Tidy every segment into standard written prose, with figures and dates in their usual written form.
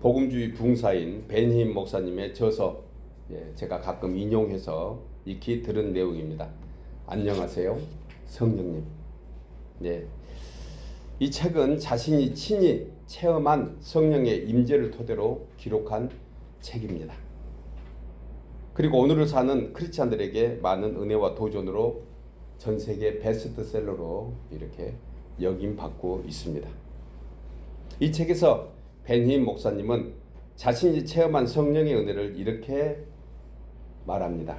복음주의 부흥사인 벤힘 목사님의 저서, 제가 가끔 인용해서 익히 들은 내용입니다. 안녕하세요, 성령님. 이 책은 자신이 친히 체험한 성령의 임재를 토대로 기록한 책입니다. 그리고 오늘을 사는 크리스찬들에게 많은 은혜와 도전으로 전 세계 베스트셀러로 이렇게 역임받고 있습니다. 이 책에서 벤힘 목사님은 자신이 체험한 성령의 은혜를 이렇게 말합니다.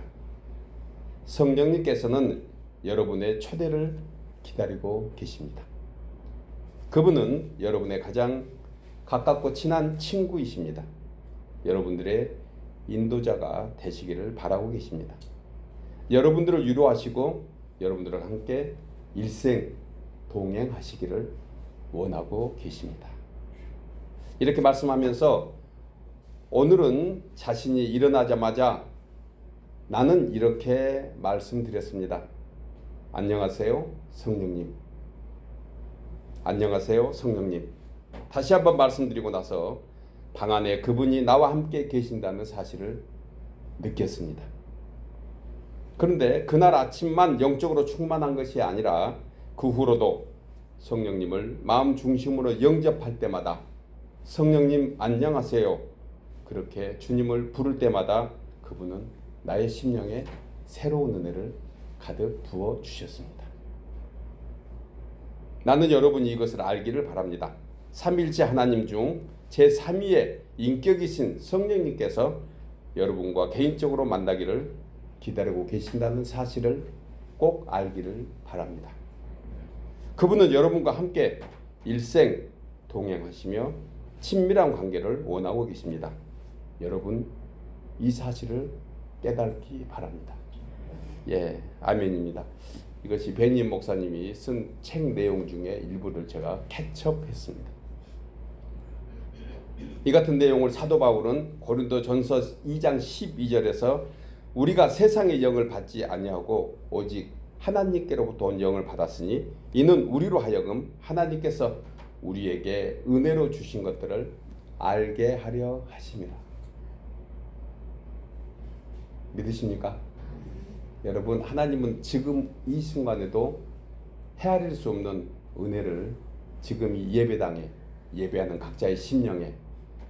성령님께서는 여러분의 초대를 기다리고 계십니다. 그분은 여러분의 가장 가깝고 친한 친구이십니다. 여러분들의 인도자가 되시기를 바라고 계십니다. 여러분들을 위로하시고 여러분들과 함께 일생 동행하시기를 원하고 계십니다. 이렇게 말씀하면서 오늘은 자신이 일어나자마자 나는 이렇게 말씀드렸습니다. 안녕하세요, 성령님. 안녕하세요, 성령님. 다시 한번 말씀드리고 나서 방 안에 그분이 나와 함께 계신다는 사실을 느꼈습니다. 그런데 그날 아침만 영적으로 충만한 것이 아니라 그 후로도 성령님을 마음 중심으로 영접할 때마다 성령님 안녕하세요, 그렇게 주님을 부를 때마다 그분은 나의 심령에 새로운 은혜를 가득 부어 주셨습니다. 나는 여러분이 이것을 알기를 바랍니다. 삼일째 하나님 중 제3위의 인격이신 성령님께서 여러분과 개인적으로 만나기를 기다리고 계신다는 사실을 꼭 알기를 바랍니다. 그분은 여러분과 함께 일생 동행하시며 친밀한 관계를 원하고 계십니다. 여러분, 이 사실을 깨닫기 바랍니다. 아멘입니다. 이것이 벤힘 목사님이 쓴 책 내용 중에 일부를 제가 캐치업했습니다. 이 같은 내용을 사도 바울은 고린도전서 2장 12절에서 우리가 세상의 영을 받지 아니하고 오직 하나님께로부터 온 영을 받았으니 이는 우리로 하여금 하나님께서 우리에게 은혜로 주신 것들을 알게 하려 하심이라. 믿으십니까? 여러분, 하나님은 지금 이 순간에도 헤아릴 수 없는 은혜를 지금 이 예배당에 예배하는 각자의 심령에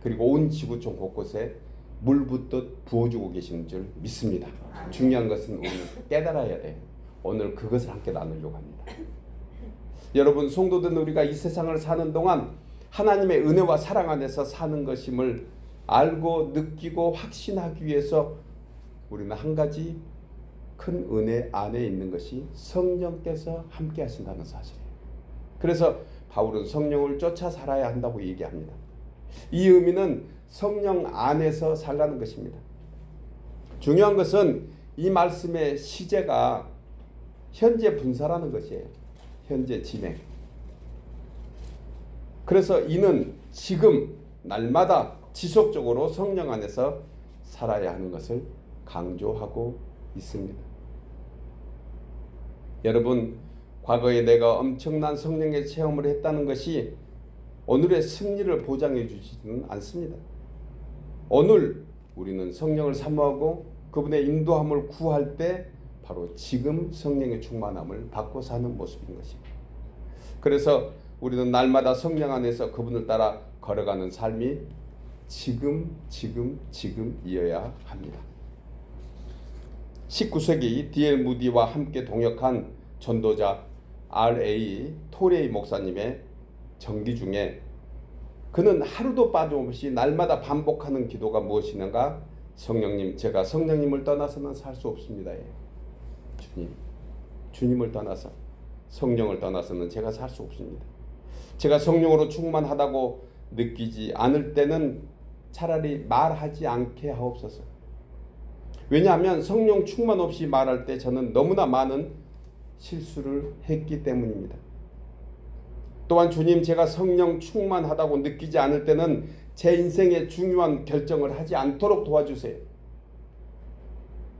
그리고 온 지구촌 곳곳에 물 붓듯 부어주고 계시는 줄 믿습니다. 중요한 것은 오늘 깨달아야 돼요. 오늘 그것을 함께 나누려고 합니다. 여러분, 성도된 우리가 이 세상을 사는 동안 하나님의 은혜와 사랑 안에서 사는 것임을 알고 느끼고 확신하기 위해서 우리는 한 가지 큰 은혜 안에 있는 것이 성령께서 함께 하신다는 사실이에요. 그래서 바울은 성령을 쫓아 살아야 한다고 얘기합니다. 이 의미는 성령 안에서 살라는 것입니다. 중요한 것은 이 말씀의 시제가 현재 분사라는 것이에요. 현재 진행. 그래서 이는 지금 날마다 지속적으로 성령 안에서 살아야 하는 것을 강조하고 있습니다. 여러분, 과거에 내가 엄청난 성령의 체험을 했다는 것이 오늘의 승리를 보장해 주지는 않습니다. 오늘 우리는 성령을 사모하고 그분의 인도함을 구할 때 바로 지금 성령의 충만함을 받고 사는 모습인 것입니다. 그래서 우리는 날마다 성령 안에서 그분을 따라 걸어가는 삶이 지금이어야 합니다. 19세기 D.L. 무디와 함께 동역한 전도자 R.A. 토레이 목사님의 정기 중에 그는 하루도 빠짐없이 날마다 반복하는 기도가 무엇이는가? 성령님, 제가 성령님을 떠나서는 살 수 없습니다. 주님을 떠나서, 성령을 떠나서는 제가 살 수 없습니다. 제가 성령으로 충만하다고 느끼지 않을 때는 차라리 말하지 않게 하옵소서. 왜냐하면 성령 충만 없이 말할 때 저는 너무나 많은 실수를 했기 때문입니다. 또한 주님, 제가 성령 충만하다고 느끼지 않을 때는 제 인생의 중요한 결정을 하지 않도록 도와주세요.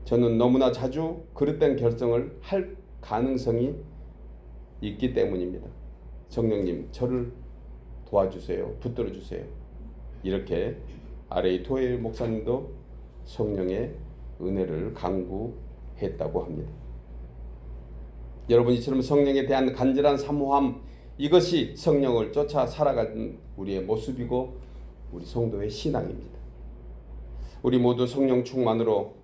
저는 너무나 자주 그릇된 결정을 할 가능성이 있기 때문입니다. 성령님, 저를 도와주세요. 붙들어 주세요. 이렇게 RA 토일 목사님도 성령의 은혜를 강구했다고 합니다. 여러분, 이처럼 성령에 대한 간절한 사모함, 이것이 성령을 쫓아 살아가는 우리의 모습이고 우리 성도의 신앙입니다. 우리 모두 성령 충만으로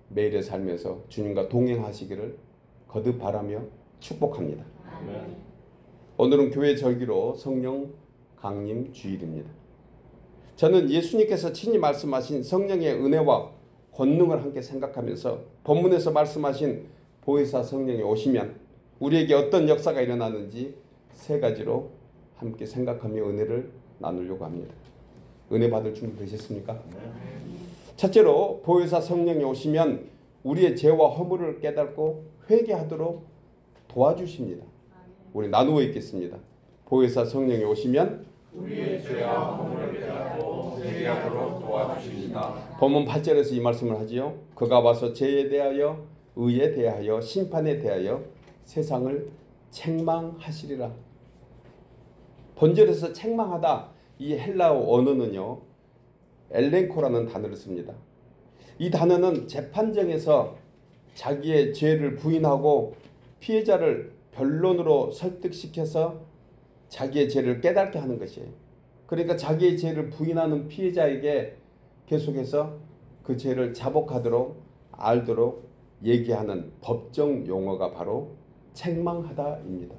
매일의 삶에서 주님과 동행하시기를 거듭 바라며 축복합니다. 아멘. 오늘은 교회 절기로 성령 강림 주일입니다. 저는 예수님께서 친히 말씀하신 성령의 은혜와 권능을 함께 생각하면서 본문에서 말씀하신 보혜사 성령이 오시면 우리에게 어떤 역사가 일어나는지 세 가지로 함께 생각하며 은혜를 나누려고 합니다. 은혜 받을 준비 되셨습니까? 네. 첫째로 보혜사 성령이 오시면 우리의 죄와 허물을 깨닫고 회개하도록 도와주십니다. 우리 나누어 읽겠습니다. 보혜사 성령이 오시면 우리의 죄와 허물을 깨닫고 회개하도록 도와주십니다. 본문 8절에서 이 말씀을 하지요. 그가 와서 죄에 대하여 의에 대하여 심판에 대하여 세상을 책망하시리라. 본절에서 책망하다, 이 헬라어 언어는요 엘렌코라는 단어를 씁니다. 이 단어는 재판정에서 자기의 죄를 부인하고 피해자를 변론으로 설득시켜서 자기의 죄를 깨닫게 하는 것이에요. 그러니까 자기의 죄를 부인하는 피해자에게 계속해서 그 죄를 자복하도록 알도록 얘기하는 법정 용어가 바로 책망하다입니다.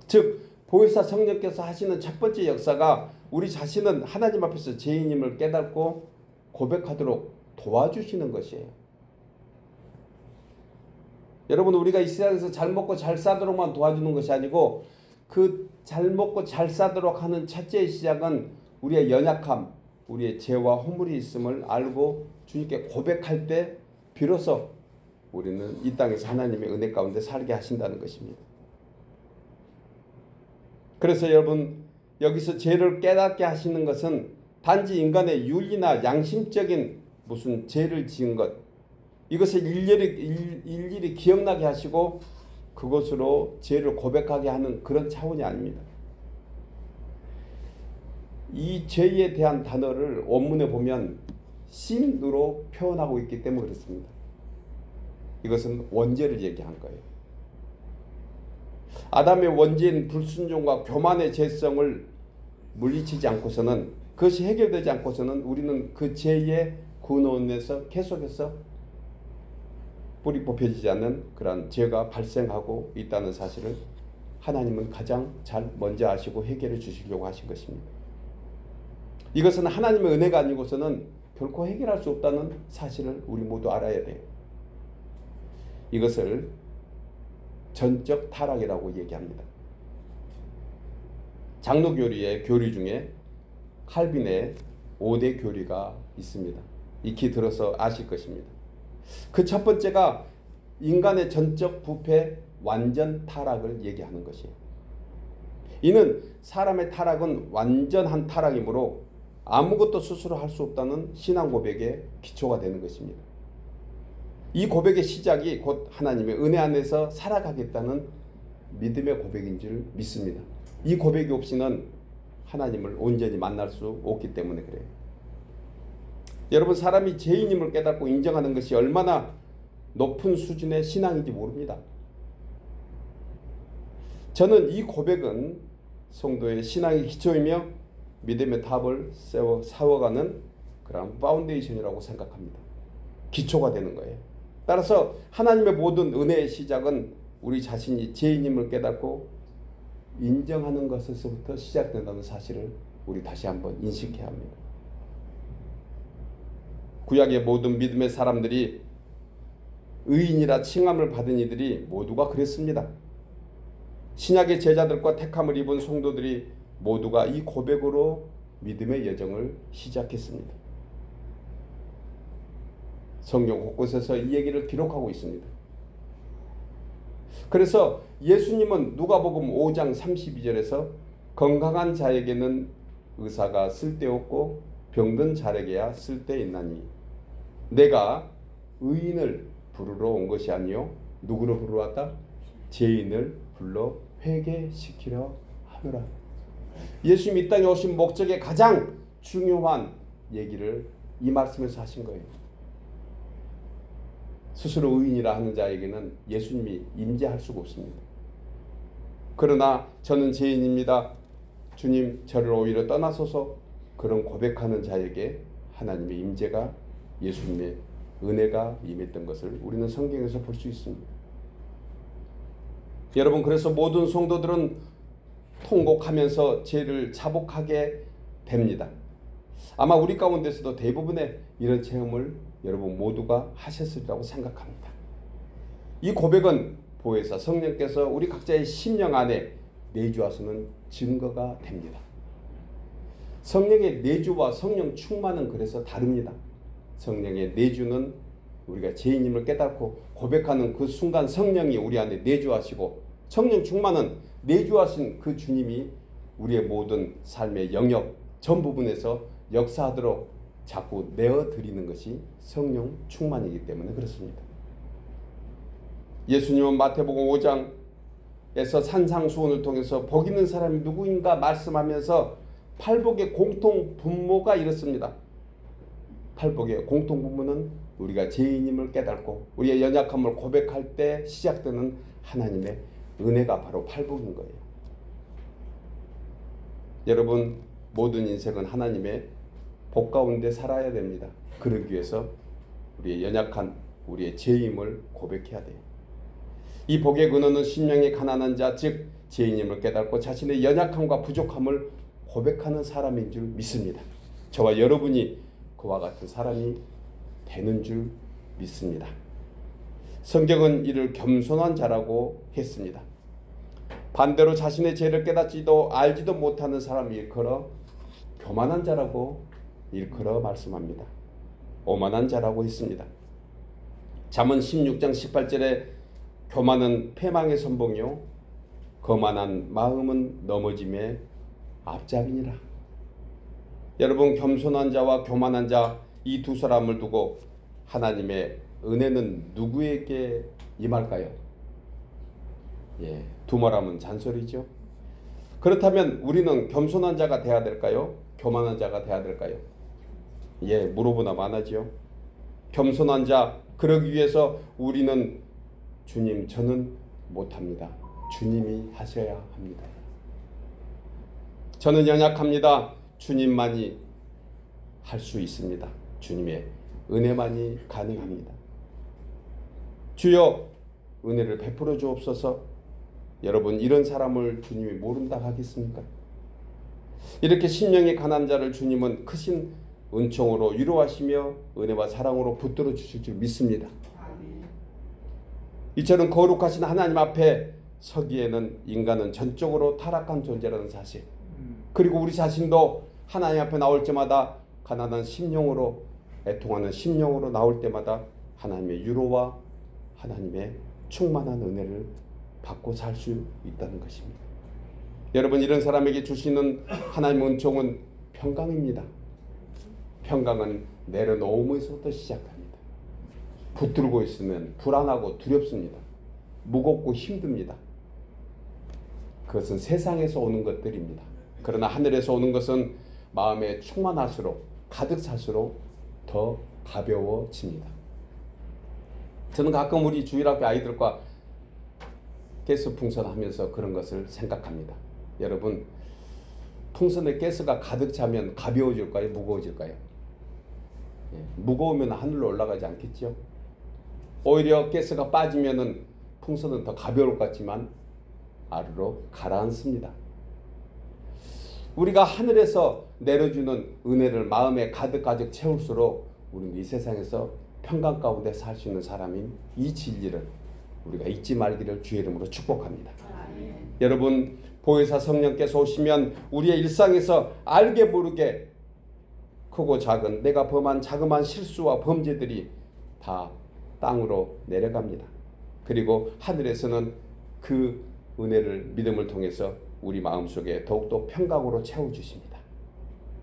즉 보혜사 성령께서 하시는 첫 번째 역사가 우리 자신은 하나님 앞에서 죄인임을 깨닫고 고백하도록 도와주시는 것이에요. 여러분, 우리가 이 세상에서 잘 먹고 잘 사도록만 도와주는 것이 아니고 그 잘 먹고 잘 사도록 하는 첫째의 시작은 우리의 연약함, 우리의 죄와 허물이 있음을 알고 주님께 고백할 때 비로소 우리는 이 땅에서 하나님의 은혜 가운데 살게 하신다는 것입니다. 그래서 여러분, 여기서 죄를 깨닫게 하시는 것은 단지 인간의 윤리나 양심적인 무슨 죄를 지은 것, 이것을 일일이 기억나게 하시고 그것으로 죄를 고백하게 하는 그런 차원이 아닙니다. 이 죄에 대한 단어를 원문에 보면 신으로 표현하고 있기 때문에 그렇습니다. 이것은 원죄를 얘기한 거예요. 아담의 원죄인 불순종과 교만의 죄성을 물리치지 않고서는, 그것이 해결되지 않고서는 우리는 그 죄의 근원에서 계속해서 뿌리 뽑혀지지 않는 그런 죄가 발생하고 있다는 사실을 하나님은 가장 잘 먼저 아시고 해결해 주시려고 하신 것입니다. 이것은 하나님의 은혜가 아니고서는 결코 해결할 수 없다는 사실을 우리 모두 알아야 돼요. 이것을 전적 타락이라고 얘기합니다. 장로교리의 교리 중에 칼빈의 5대 교리가 있습니다. 익히 들어서 아실 것입니다. 그 첫 번째가 인간의 전적 부패, 완전 타락을 얘기하는 것이에요. 이는 사람의 타락은 완전한 타락이므로 아무것도 스스로 할 수 없다는 신앙 고백의 기초가 되는 것입니다. 이 고백의 시작이 곧 하나님의 은혜 안에서 살아가겠다는 믿음의 고백인 줄 믿습니다. 이 고백이 없이는 하나님을 온전히 만날 수 없기 때문에 그래요. 여러분, 사람이 죄인임을 깨닫고 인정하는 것이 얼마나 높은 수준의 신앙인지 모릅니다. 저는 이 고백은 성도의 신앙의 기초이며 믿음의 탑을 세워가는 그런 파운데이션이라고 생각합니다. 기초가 되는 거예요. 따라서 하나님의 모든 은혜의 시작은 우리 자신이 죄인임을 깨닫고 인정하는 것에서부터 시작된다는 사실을 우리 다시 한번 인식해야 합니다. 구약의 모든 믿음의 사람들이, 의인이라 칭함을 받은 이들이 모두가 그랬습니다. 신약의 제자들과 택함을 입은 성도들이 모두가 이 고백으로 믿음의 여정을 시작했습니다. 성경 곳곳에서 이 얘기를 기록하고 있습니다. 그래서 예수님은 누가복음 5장 32절에서 건강한 자에게는 의사가 쓸데없고 병든 자에게야 쓸데있나니 내가 의인을 부르러 온 것이 아니요 누구를 부르러 왔다? 죄인을 불러 회개시키려 하노라. 예수님이 이 땅에 오신 목적의 가장 중요한 얘기를 이 말씀에서 하신 거예요. 스스로 의인이라 하는 자에게는 예수님이 임재할 수가 없습니다. 그러나 저는 죄인입니다. 주님 저를 오히려 떠나소서. 그런 고백하는 자에게 하나님의 임재가, 예수님의 은혜가 임했던 것을 우리는 성경에서 볼 수 있습니다. 여러분, 그래서 모든 성도들은 통곡하면서 죄를 자복하게 됩니다. 아마 우리 가운데서도 대부분의 이런 체험을 여러분 모두가 하셨으리라고 생각합니다. 이 고백은 보혜사 성령께서 우리 각자의 심령 안에 내주하시는 증거가 됩니다. 성령의 내주와 성령 충만은 그래서 다릅니다. 성령의 내주는 우리가 죄인임을 깨닫고 고백하는 그 순간 성령이 우리 안에 내주하시고, 성령 충만은 내주하신 그 주님이 우리의 모든 삶의 영역 전 부분에서 역사하도록 자꾸 내어드리는 것이 성령 충만이기 때문에 그렇습니다. 예수님은 마태복음 5장에서 산상수훈을 통해서 복 있는 사람이 누구인가 말씀하면서 팔복의 공통 분모가 이렇습니다. 팔복의 공통 분모는 우리가 죄인임을 깨닫고 우리의 연약함을 고백할 때 시작되는 하나님의 은혜가 바로 팔복인 거예요. 여러분, 모든 인생은 하나님의 복 가운데 살아야 됩니다. 그러기 위해서 우리의 연약한 우리의 죄임을 고백해야 돼요. 이 복의 근원은 심령이 가난한 자, 즉 죄인임을 깨닫고 자신의 연약함과 부족함을 고백하는 사람인 줄 믿습니다. 저와 여러분이 그와 같은 사람이 되는 줄 믿습니다. 성경은 이를 겸손한 자라고 했습니다. 반대로 자신의 죄를 깨닫지도 알지도 못하는 사람을 일컬어 교만한 자라고 일컬어 말씀합니다. 오만한 자라고 했습니다. 잠언 16장 18절에 교만은 패망의 선봉이요 거만한 마음은 넘어짐의 앞잡이니라. 여러분, 겸손한 자와 교만한 자, 이 두 사람을 두고 하나님의 은혜는 누구에게 임할까요? 두말하면 잔소리죠. 그렇다면 우리는 겸손한 자가 돼야 될까요? 교만한 자가 돼야 될까요? 물어보나 마나지요. 겸손한 자, 그러기 위해서 우리는 주님, 저는 못합니다. 주님이 하셔야 합니다. 저는 연약합니다. 주님만이 할 수 있습니다. 주님의 은혜만이 가능합니다. 주여 은혜를 베풀어 주옵소서. 여러분, 이런 사람을 주님이 모른다 하겠습니까? 이렇게 심령이 가난한 자를 주님은 크신 은총으로 위로하시며 은혜와 사랑으로 붙들어 주실 줄 믿습니다. 이처럼 거룩하신 하나님 앞에 서기에는 인간은 전적으로 타락한 존재라는 사실, 그리고 우리 자신도 하나님 앞에 나올 때마다 가난한 심령으로, 애통하는 심령으로 나올 때마다 하나님의 위로와 하나님의 충만한 은혜를 받고 살 수 있다는 것입니다. 여러분, 이런 사람에게 주시는 하나님의 은총은 평강입니다. 평강은 내려놓음에서부터 시작합니다. 붙들고 있으면 불안하고 두렵습니다. 무겁고 힘듭니다. 그것은 세상에서 오는 것들입니다. 그러나 하늘에서 오는 것은 마음에 충만할수록, 가득 찰수록 더 가벼워집니다. 저는 가끔 우리 주일학교 아이들과 가스 풍선하면서 그런 것을 생각합니다. 여러분, 풍선에 가스가 가득 차면 가벼워질까요? 무거워질까요? 무거우면 하늘로 올라가지 않겠죠? 오히려 가스가 빠지면 풍선은 더 가벼울 것 같지만 아래로 가라앉습니다. 우리가 하늘에서 내려주는 은혜를 마음에 가득 채울수록 우리는 이 세상에서 평강 가운데 살 수 있는 사람인 이 진리를 우리가 잊지 말기를 주의 이름으로 축복합니다. 여러분, 보혜사 성령께서 오시면 우리의 일상에서 알게 모르게 크고 작은 내가 범한 자그마한 실수와 범죄들이 다 땅으로 내려갑니다. 그리고 하늘에서는 그 은혜를 믿음을 통해서 우리 마음속에 더욱더 평강으로 채워주십니다.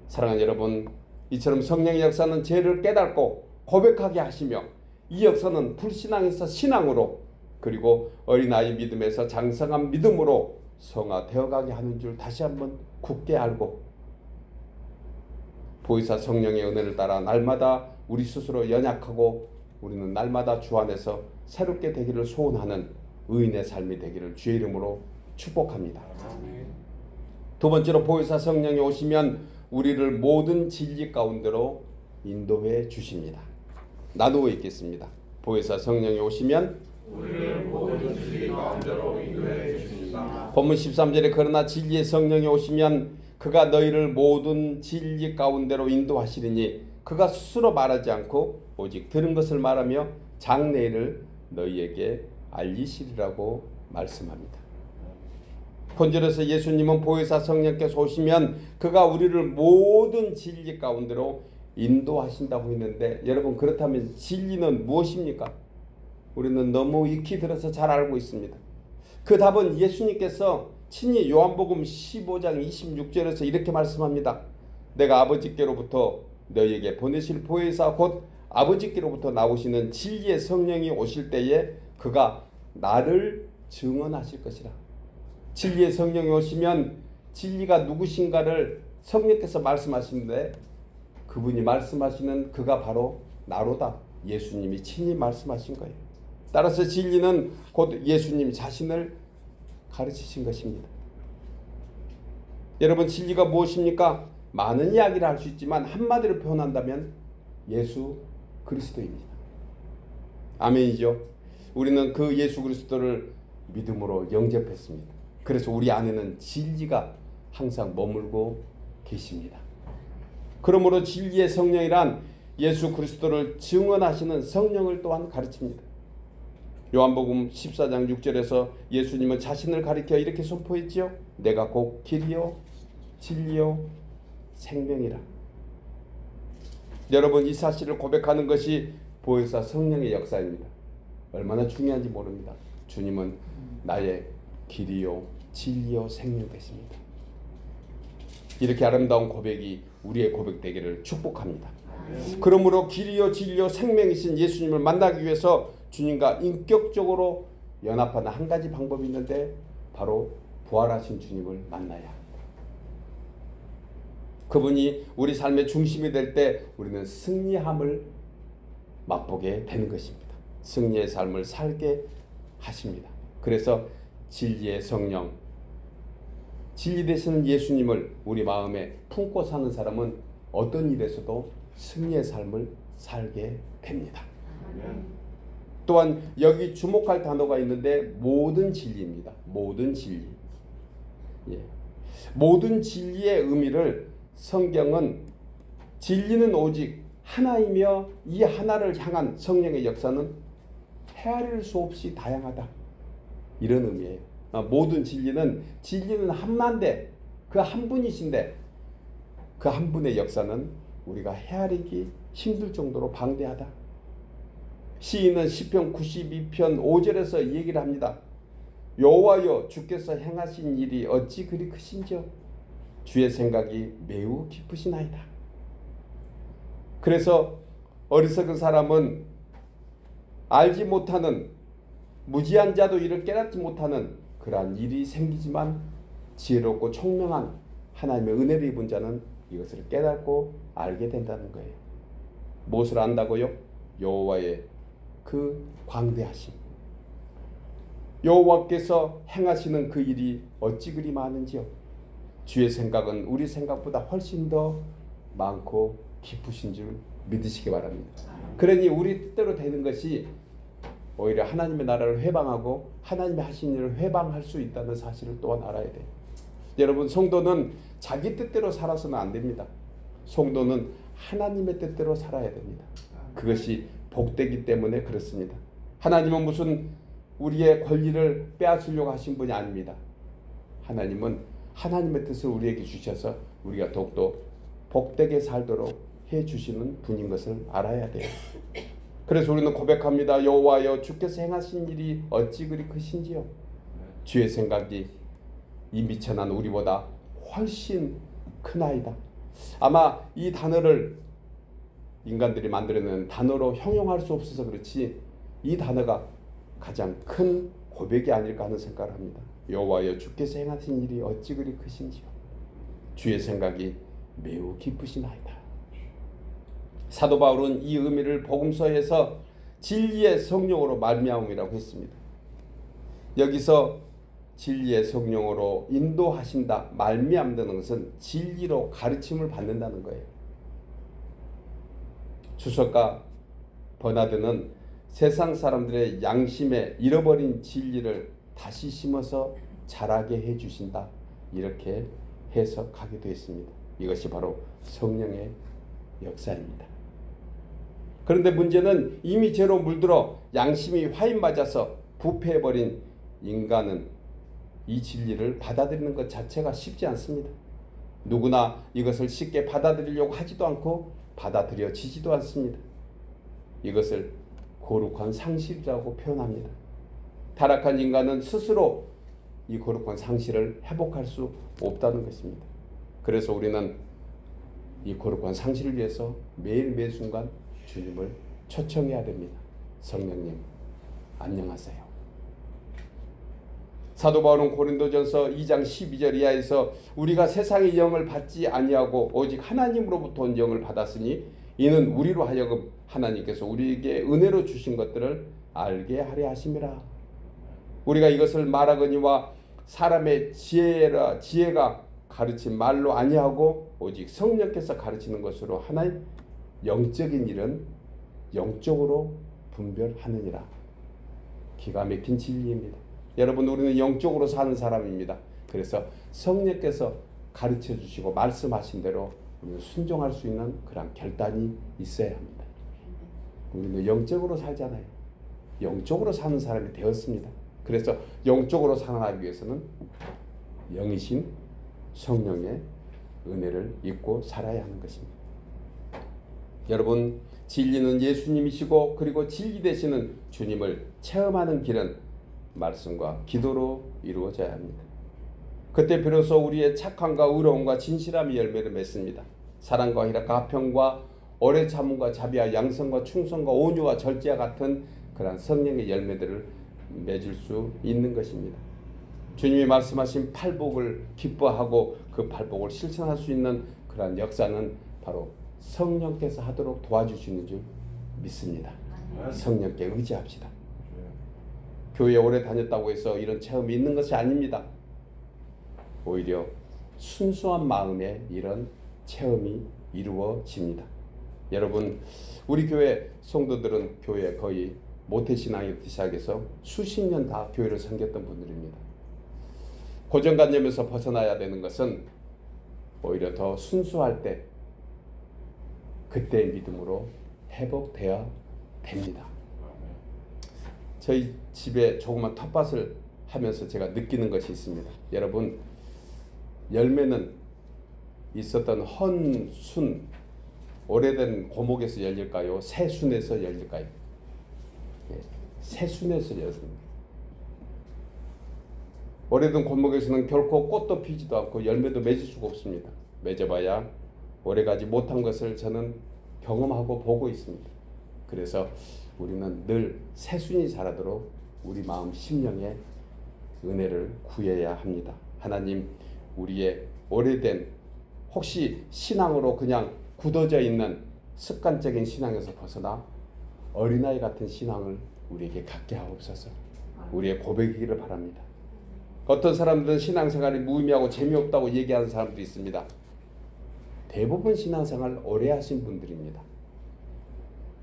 사랑하는 여러분, 이처럼 성령의 역사는 죄를 깨닫고 고백하게 하시며, 이 역사는 불신앙에서 신앙으로, 그리고 어린아이 믿음에서 장성한 믿음으로 성화되어가게 하는 줄 다시 한번 굳게 알고 보혜사 성령의 은혜를 따라 날마다 우리 스스로 연약하고 우리는 날마다 주 안에서 새롭게 되기를 소원하는 의인의 삶이 되기를 주의 이름으로 축복합니다. 두 번째로 보혜사 성령이 오시면 우리를 모든 진리 가운데로 인도해 주십니다. 나누어 읽겠습니다. 보혜사 성령이 오시면 우리를 모든 진리 가운데로 인도해 주십니다. 본문 13절에 그러나 진리의 성령이 오시면 그가 너희를 모든 진리 가운데로 인도하시리니 그가 스스로 말하지 않고 오직 들은 것을 말하며 장래일을 너희에게 알리시리라고 말씀합니다. 본절에서 예수님은 보혜사 성령께서 오시면 그가 우리를 모든 진리 가운데로 인도하신다고 했는데 여러분 그렇다면 진리는 무엇입니까? 우리는 너무 익히 들어서 잘 알고 있습니다. 그 답은 예수님께서 친히 요한복음 15장 26절에서 이렇게 말씀합니다. 내가 아버지께로부터 너희에게 보내실 보혜사 곧 아버지께로부터 나오시는 진리의 성령이 오실 때에 그가 나를 증언하실 것이라. 진리의 성령이 오시면 진리가 누구신가를 성령께서 말씀하시는데 그분이 말씀하시는 그가 바로 나로다. 예수님이 친히 말씀하신 거예요. 따라서 진리는 곧 예수님 자신을 가르치신 것입니다. 여러분 진리가 무엇입니까? 많은 이야기를 할 수 있지만 한마디로 표현한다면 예수 그리스도입니다. 아멘이죠. 우리는 그 예수 그리스도를 믿음으로 영접했습니다. 그래서 우리 안에는 진리가 항상 머물고 계십니다. 그러므로 진리의 성령이란 예수 그리스도를 증언하시는 성령을 또한 가르칩니다. 요한복음 14장 6절에서 예수님은 자신을 가리켜 이렇게 선포했지요. 내가 곧 길이요 진리요 생명이라. 여러분 이 사실을 고백하는 것이 보혜사 성령의 역사입니다. 얼마나 중요한지 모릅니다. 주님은 나의 길이요 진리요 생명 되십니다. 이렇게 아름다운 고백이 우리의 고백되기를 축복합니다. 그러므로 길이요 진리요 생명이신 예수님을 만나기 위해서 주님과 인격적으로 연합하는 한 가지 방법이 있는데 바로 부활하신 주님을 만나야 합니다. 그분이 우리 삶의 중심이 될 때 우리는 승리함을 맛보게 되는 것입니다. 승리의 삶을 살게 하십니다. 그래서 진리의 성령, 진리 되시는 예수님을 우리 마음에 품고 사는 사람은 어떤 일에서도 승리의 삶을 살게 됩니다. 또한 여기 주목할 단어가 있는데 모든 진리입니다. 모든 진리. 모든 진리의 의미를 성경은 진리는 오직 하나이며 이 하나를 향한 성령의 역사는 헤아릴 수 없이 다양하다. 이런 의미예요. 모든 진리는 하나인데 그 한 분이신데 그 한 분의 역사는 우리가 헤아리기 힘들 정도로 방대하다. 시인은 시편 92편 5절에서 이 얘기를 합니다. 여호와여 주께서 행하신 일이 어찌 그리 크신지요. 주의 생각이 매우 깊으시나이다. 그래서 어리석은 사람은 알지 못하는 무지한 자도 이를 깨닫지 못하는 그러한 일이 생기지만 지혜롭고 총명한 하나님의 은혜를 입은 자는 이것을 깨닫고 알게 된다는 거예요. 무엇을 안다고요? 여호와의 그 광대하심. 여호와께서 행하시는 그 일이 어찌 그리 많은지요. 주의 생각은 우리 생각보다 훨씬 더 많고 깊으신 줄 믿으시기 바랍니다. 그러니 우리 뜻대로 되는 것이 오히려 하나님의 나라를 회방하고 하나님의 하신 일을 회방할 수 있다는 사실을 또한 알아야 돼요. 여러분 성도는 자기 뜻대로 살아서는 안 됩니다. 성도는 하나님의 뜻대로 살아야 됩니다. 그것이 복되기 때문에 그렇습니다. 하나님은 무슨 우리의 권리를 빼앗으려고 하신 분이 아닙니다. 하나님은 하나님의 뜻을 우리에게 주셔서 우리가 더욱더 복되게 살도록 해주시는 분인 것을 알아야 돼요. 그래서 우리는 고백합니다. 여호와여 주께서 행하신 일이 어찌 그리 크신지요. 주의 생각이 이 미천한 우리보다 훨씬 크나이다. 아마 이 단어를 인간들이 만들어낸 단어로 형용할 수 없어서 그렇지 이 단어가 가장 큰 고백이 아닐까 하는 생각을 합니다. 여호와여 주께서 행하신 일이 어찌 그리 크신지요. 주의 생각이 매우 깊으시나이다. 사도 바울은 이 의미를 복음서에서 진리의 성령으로 말미암음이라고 했습니다. 여기서 진리의 성령으로 인도하신다, 말미암다는 것은 진리로 가르침을 받는다는 거예요. 주석가 버나드는 세상 사람들의 양심에 잃어버린 진리를 다시 심어서 자라게 해주신다, 이렇게 해석하기도 했습니다. 이것이 바로 성령의 역사입니다. 그런데 문제는 이미 죄로 물들어 양심이 화인 맞아서 부패해버린 인간은 이 진리를 받아들이는 것 자체가 쉽지 않습니다. 누구나 이것을 쉽게 받아들이려고 하지도 않고 받아들여지지도 않습니다. 이것을 거룩한 상실이라고 표현합니다. 타락한 인간은 스스로 이 거룩한 상실을 회복할 수 없다는 것입니다. 그래서 우리는 이 거룩한 상실을 위해서 매일 매 순간 주님을 초청해야 됩니다. 성령님, 안녕하세요. 사도 바울은 고린도전서 2장 12절 이하에서 우리가 세상의 영을 받지 아니하고 오직 하나님으로부터 온 영을 받았으니 이는 우리로 하여금 하나님께서 우리에게 은혜로 주신 것들을 알게 하려 하심이라. 우리가 이것을 말하거니와 사람의 지혜가 가르친 말로 아니하고 오직 성령께서 가르치는 것으로 하나의 영적인 일은 영적으로 분별하느니라. 기가 막힌 진리입니다. 여러분, 우리는 영적으로 사는 사람입니다. 그래서 성령께서 가르쳐 주시고 말씀하신 대로 우리는 순종할 수 있는 그런 결단이 있어야 합니다. 우리는 영적으로 살잖아요. 영적으로 사는 사람이 되었습니다. 그래서 영적으로 살아나기 위해서는 영이신 성령의 은혜를 입고 살아야 하는 것입니다. 여러분, 진리는 예수님이시고 그리고 진리 되시는 주님을 체험하는 길은 말씀과 기도로 이루어져야 합니다. 그때 비로소 우리의 착함과 의로움과 진실함이 열매를 맺습니다. 사랑과 희락과 화평과 오래 참음과 자비와 양성과 충성과 온유와 절제와 같은 그러한 성령의 열매들을 맺을 수 있는 것입니다. 주님이 말씀하신 팔복을 기뻐하고 그 팔복을 실천할 수 있는 그러한 역사는 바로 성령께서 하도록 도와주시는 줄 믿습니다. 성령께 의지합시다. 교회에 오래 다녔다고 해서 이런 체험이 있는 것이 아닙니다. 오히려 순수한 마음에 이런 체험이 이루어집니다. 여러분, 우리 교회 성도들은 교회 거의 모태신앙부터 시작해서 수십 년 다 교회를 섬겼던 분들입니다. 고정관념에서 벗어나야 되는 것은 오히려 더 순수할 때 그때의 믿음으로 회복되어야 됩니다. 저희 집에 조그만 텃밭을 하면서 제가 느끼는 것이 있습니다. 여러분, 열매는 있었던 헌순, 오래된 고목에서 열릴까요? 새순에서 열릴까요? 새순에서 열립니다. 오래된 고목에서는 결코 꽃도 피지도 않고 열매도 맺을 수가 없습니다. 맺어봐야 오래가지 못한 것을 저는 경험하고 보고 있습니다. 그래서 우리는 늘 새순이 자라도록 우리 마음 심령에 은혜를 구해야 합니다. 하나님, 우리의 오래된 혹시 신앙으로 그냥 굳어져 있는 습관적인 신앙에서 벗어나 어린아이 같은 신앙을 우리에게 갖게 하옵소서. 우리의 고백이기를 바랍니다. 어떤 사람들은 신앙생활이 무의미하고 재미없다고 얘기하는 사람들이 있습니다. 대부분 신앙생활 오래 하신 분들입니다.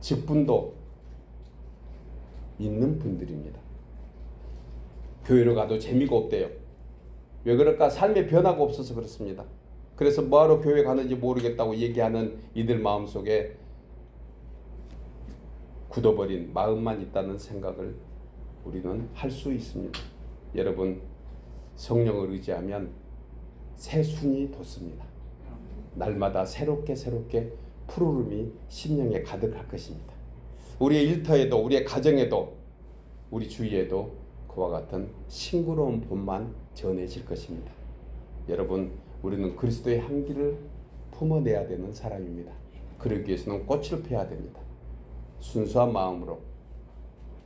직분도 있는 분들입니다. 교회로 가도 재미가 없대요. 왜 그럴까? 삶의 변화가 없어서 그렇습니다. 그래서 뭐하러 교회 가는지 모르겠다고 얘기하는 이들 마음속에 굳어버린 마음만 있다는 생각을 우리는 할 수 있습니다. 여러분, 성령을 의지하면 새순이 돋습니다. 날마다 새롭게 푸르름이 심령에 가득할 것입니다. 우리의 일터에도, 우리의 가정에도, 우리 주위에도 그와 같은 싱그러운 봄만 전해질 것입니다. 여러분, 우리는 그리스도의 향기를 품어내야 되는 사람입니다. 그러기 위해서는 꽃을 펴야 됩니다. 순수한 마음으로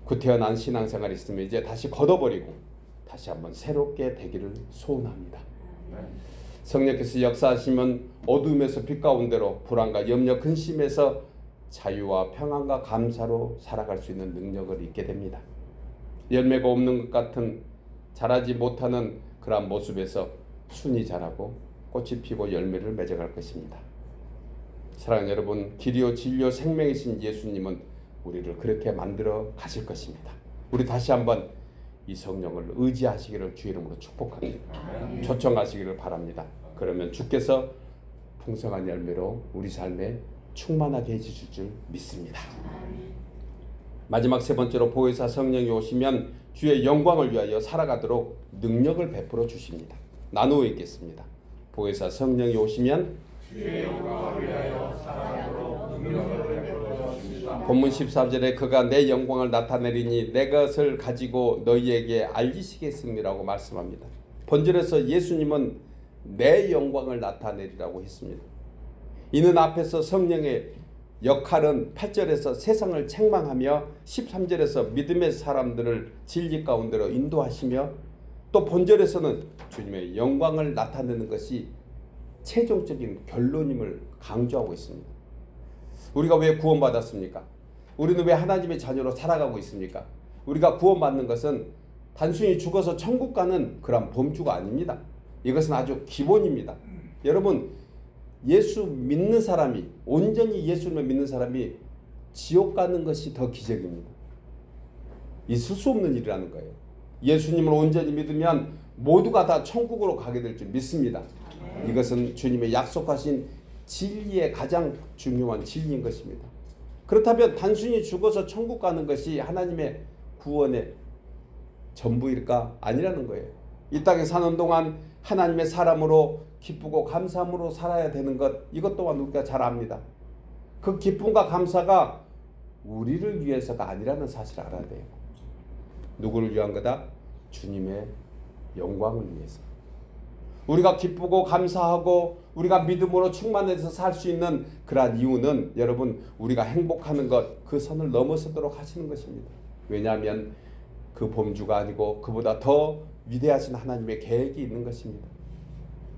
구태어난 신앙생활이 있으면 이제 다시 걷어버리고 다시 한번 새롭게 되기를 소원합니다. 성령께서 역사하시면 어두움에서 빛 가운데로, 불안과 염려 근심에서 자유와 평안과 감사로 살아갈 수 있는 능력을 잊게 됩니다. 열매가 없는 것 같은 자라지 못하는 그러한 모습에서 순이 자라고 꽃이 피고 열매를 맺어갈 것입니다. 사랑하는 여러분, 길이요 진리요 생명이신 예수님은 우리를 그렇게 만들어 가실 것입니다. 우리 다시 한번 이 성령을 의지하시기를 주 이름으로 축복합니다. 초청하시기를 바랍니다. 그러면 주께서 풍성한 열매로 우리 삶에 충만하게 해주실 줄 믿습니다. 마지막 세 번째로 보혜사 성령이 오시면 주의 영광을 위하여 살아가도록 능력을 베풀어 주십니다. 나누어 읽겠습니다. 보혜사 성령이 오시면 주의 영광을 위하여 살아가도록 능력을 베풀어 주십니다. 본문 14절에 그가 내 영광을 나타내리니 내 것을 가지고 너희에게 알리시겠음이라고 말씀합니다. 본절에서 예수님은 내 영광을 나타내리라고 했습니다. 이는 앞에서 성령의 역할은 8절에서 세상을 책망하며 13절에서 믿음의 사람들을 진리 가운데로 인도하시며 또 본절에서는 주님의 영광을 나타내는 것이 최종적인 결론임을 강조하고 있습니다. 우리가 왜 구원받았습니까? 우리는 왜 하나님의 자녀로 살아가고 있습니까? 우리가 구원받는 것은 단순히 죽어서 천국 가는 그런 범주가 아닙니다. 이것은 아주 기본입니다. 여러분, 예수 믿는 사람이, 온전히 예수를 믿는 사람이 지옥 가는 것이 더 기적입니다. 있을 수 없는 일이라는 거예요. 예수님을 온전히 믿으면 모두가 다 천국으로 가게 될 줄 믿습니다. 이것은 주님의 약속하신 진리의 가장 중요한 진리인 것입니다. 그렇다면 단순히 죽어서 천국 가는 것이 하나님의 구원의 전부일까? 아니라는 거예요. 이 땅에 사는 동안 하나님의 사람으로 기쁘고 감사함으로 살아야 되는 것, 이것 또한 우리가 잘 압니다. 그 기쁨과 감사가 우리를 위해서가 아니라는 사실을 알아야 돼요. 누구를 위한 거다? 주님의 영광을 위해서. 우리가 기쁘고 감사하고 우리가 믿음으로 충만해서 살 수 있는 그러한 이유는 여러분, 우리가 행복하는 것, 그 선을 넘어서도록 하시는 것입니다. 왜냐하면 그 범주가 아니고 그보다 더 위대하신 하나님의 계획이 있는 것입니다.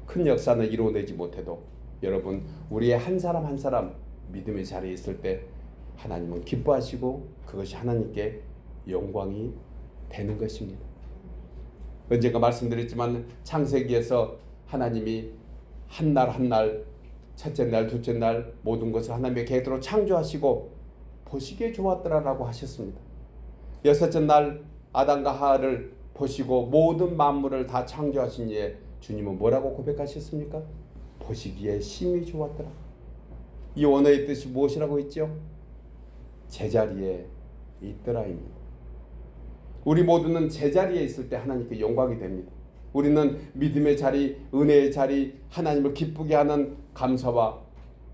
큰 역사는 이루어내지 못해도 여러분, 우리의 한 사람 한 사람 믿음의 자리에 있을 때 하나님은 기뻐하시고 그것이 하나님께 영광이 되는 것입니다. 언젠가 말씀드렸지만 창세기에서 하나님이 한 날 한 날, 첫째 날, 둘째 날 모든 것을 하나님의 계획대로 창조하시고 보시기에 좋았더라라고 하셨습니다. 여섯째 날 아담과 하와를 보시고 모든 만물을 다 창조하신 이에 주님은 뭐라고 고백하셨습니까? 보시기에 심히 좋았더라. 이 원어의 뜻이 무엇이라고 했죠? 제자리에 있더라입니다. 우리 모두는 제자리에 있을 때 하나님께 영광이 됩니다. 우리는 믿음의 자리, 은혜의 자리, 하나님을 기쁘게 하는 감사와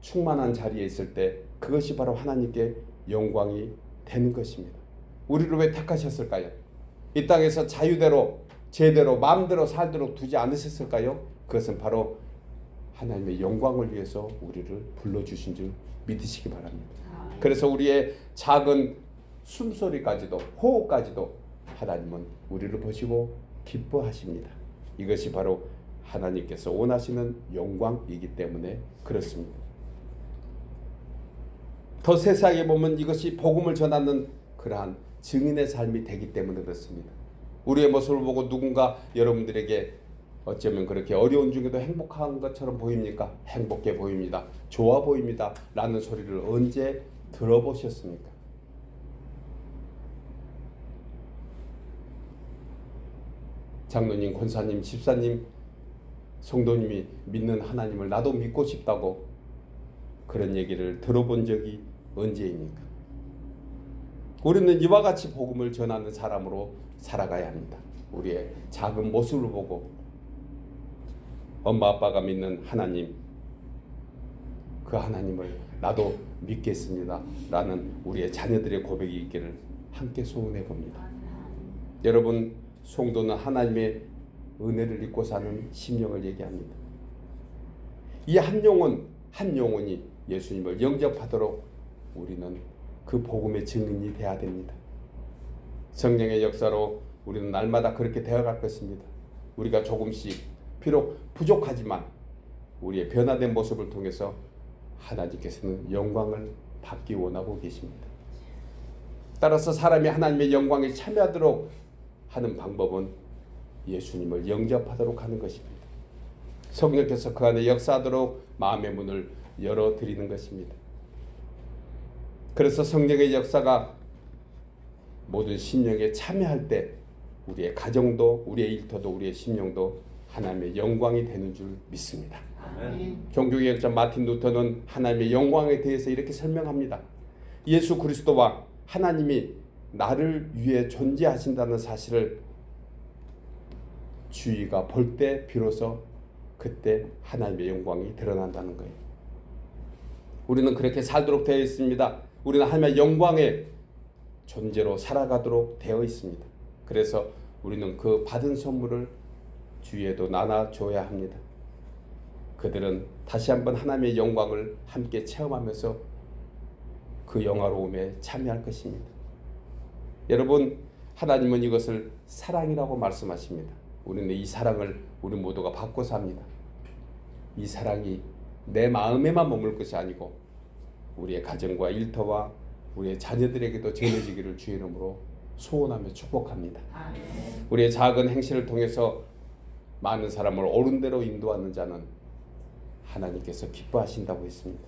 충만한 자리에 있을 때 그것이 바로 하나님께 영광이 되는 것입니다. 우리를 왜 택하셨을까요? 이 땅에서 자유대로, 제대로, 마음대로 살도록 두지 않으셨을까요? 그것은 바로 하나님의 영광을 위해서 우리를 불러주신 줄 믿으시기 바랍니다. 그래서 우리의 작은 숨소리까지도, 호흡까지도 하나님은 우리를 보시고 기뻐하십니다. 이것이 바로 하나님께서 원하시는 영광이기 때문에 그렇습니다. 더 세상에 보면 이것이 복음을 전하는 그러한 증인의 삶이 되기 때문에 그렇습니다. 우리의 모습을 보고 누군가 여러분들에게 어쩌면 그렇게 어려운 중에도 행복한 것처럼 보입니까? 행복해 보입니다. 좋아 보입니다. 라는 소리를 언제 들어보셨습니까? 장로님, 권사님, 집사님, 성도님이 믿는 하나님을 나도 믿고 싶다고 그런 얘기를 들어본 적이 언제입니까? 우리는 이와 같이 복음을 전하는 사람으로 살아가야 합니다. 우리의 작은 모습을 보고 엄마 아빠가 믿는 하나님, 그 하나님을 나도 믿겠습니다 라는 우리의 자녀들의 고백이 있기를 함께 소원해 봅니다. 여러분, 성도는 하나님의 은혜를 입고 사는 심령을 얘기합니다. 이 한 영혼이 예수님을 영접하도록 우리는 그 복음의 증인이 되어야 됩니다. 성령의 역사로 우리는 날마다 그렇게 되어갈 것입니다. 우리가 조금씩 비록 부족하지만 우리의 변화된 모습을 통해서 하나님께서는 영광을 받기 원하고 계십니다. 따라서 사람이 하나님의 영광에 참여하도록 하는 방법은 예수님을 영접하도록 하는 것입니다. 성령께서 그 안에 역사하도록 마음의 문을 열어드리는 것입니다. 그래서 성령의 역사가 모든 심령에 참여할 때 우리의 가정도, 우리의 일터도, 우리의 심령도 하나님의 영광이 되는 줄 믿습니다. 종교개혁 역자 마틴 루터는 하나님의 영광에 대해서 이렇게 설명합니다. 예수 그리스도와 하나님이 나를 위해 존재하신다는 사실을 주위가 볼 때 비로소 그때 하나님의 영광이 드러난다는 거예요. 우리는 그렇게 살도록 되어 있습니다. 우리는 하나님의 영광의 존재로 살아가도록 되어 있습니다. 그래서 우리는 그 받은 선물을 주위에도 나눠줘야 합니다. 그들은 다시 한번 하나님의 영광을 함께 체험하면서 그 영화로움에 참여할 것입니다. 여러분, 하나님은 이것을 사랑이라고 말씀하십니다. 우리는 이 사랑을 우리 모두가 받고 삽니다. 이 사랑이 내 마음에만 머물 것이 아니고 우리의 가정과 일터와 우리의 자녀들에게도 전해지기를 주의 이름으로 소원하며 축복합니다. 우리의 작은 행실을 통해서 많은 사람을 옳은 대로 인도하는 자는 하나님께서 기뻐하신다고 했습니다.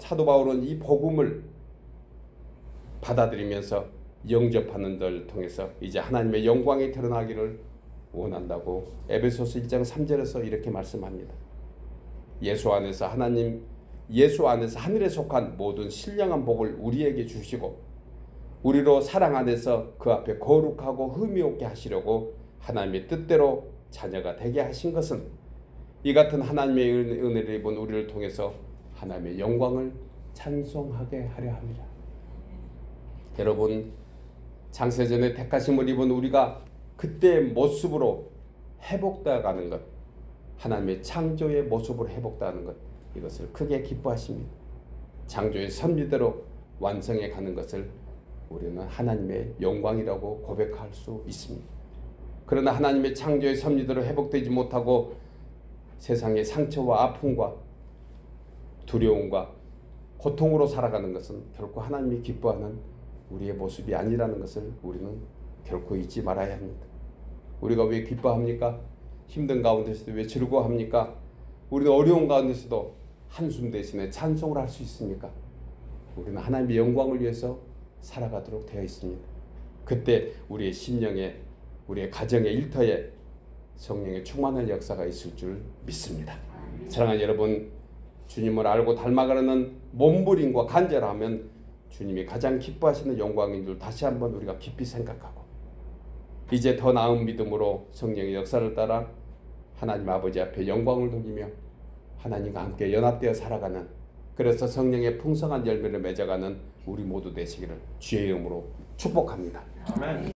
사도 바울은 이 복음을 받아들이면서 영접하는 자를 통해서 이제 하나님의 영광이 드러나기를 원한다고 에베소서 1장 3절에서 이렇게 말씀합니다. 예수 안에서 하늘에 속한 모든 신령한 복을 우리에게 주시고 우리로 사랑 안에서 그 앞에 거룩하고 흠이 없게 하시려고 하나님의 뜻대로 자녀가 되게 하신 것은 이 같은 하나님의 은혜를 입은 우리를 통해서 하나님의 영광을 찬송하게 하려 합니다. 여러분, 창세전에 택하심을 입은 우리가 그때의 모습으로 회복되어 가는 것, 하나님의 창조의 모습으로 회복되는 것, 이것을 크게 기뻐하십니다. 창조의 섭리대로 완성해 가는 것을 우리는 하나님의 영광이라고 고백할 수 있습니다. 그러나 하나님의 창조의 섭리대로 회복되지 못하고 세상의 상처와 아픔과 두려움과 고통으로 살아가는 것은 결코 하나님이 기뻐하는 우리의 모습이 아니라는 것을 우리는 결코 잊지 말아야 합니다. 우리가 왜 기뻐합니까? 힘든 가운데서도 왜 즐거워합니까? 우리는 어려운 가운데서도 한숨 대신에 찬송을 할 수 있습니까? 우리는 하나님의 영광을 위해서 살아가도록 되어 있습니다. 그때 우리의 심령에, 우리의 가정의 일터에 성령의 충만한 역사가 있을 줄 믿습니다. 사랑하는 여러분, 주님을 알고 닮아가려는 몸부림과 간절함은 주님이 가장 기뻐하시는 영광인 줄 다시 한번 우리가 깊이 생각하고 이제 더 나은 믿음으로 성령의 역사를 따라 하나님 아버지 앞에 영광을 돌리며 하나님과 함께 연합되어 살아가는, 그래서 성령의 풍성한 열매를 맺어가는 우리 모두 되시기를 주의 이름으로 축복합니다. 아멘.